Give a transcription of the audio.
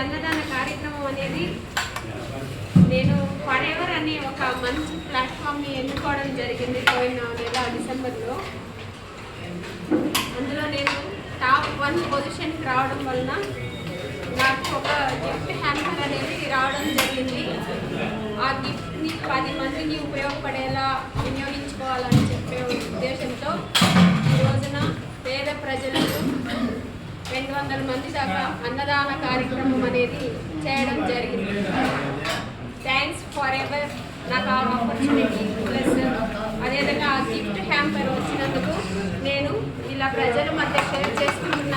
అన్నదాన కార్యక్రమం అనేది నేను ఫరెవర్ అనే ఒక మంచి ప్లాట్ఫామ్ని ఎన్నుకోవడం జరిగింది పోయిన నెల డిసెంబర్లో. అందులో నేను టాప్ 1 పొజిషన్కి రావడం వలన నాకు ఒక గిఫ్ట్ హ్యాంపర్ అనేది రావడం జరిగింది. ఆ గిఫ్ట్ని 10 మందికి ఉపయోగపడేలా వినియోగించుకోవాలని చెప్పే ఉద్దేశంతో ఈ రోజున పేద ప్రజలకు 200 మంది దాకా అన్నదాన కార్యక్రమం అనేది చేయడం జరిగింది. థ్యాంక్స్ ఫరెవర్ నాకు ఆ ఆపర్చునిటీ ప్లస్ అదేవిధంగా ఆ గిఫ్ట్ హ్యాంపర్ వచ్చినందుకు నేను ఇలా ప్రజల మధ్య షేర్ చేసుకుంటున్నాను.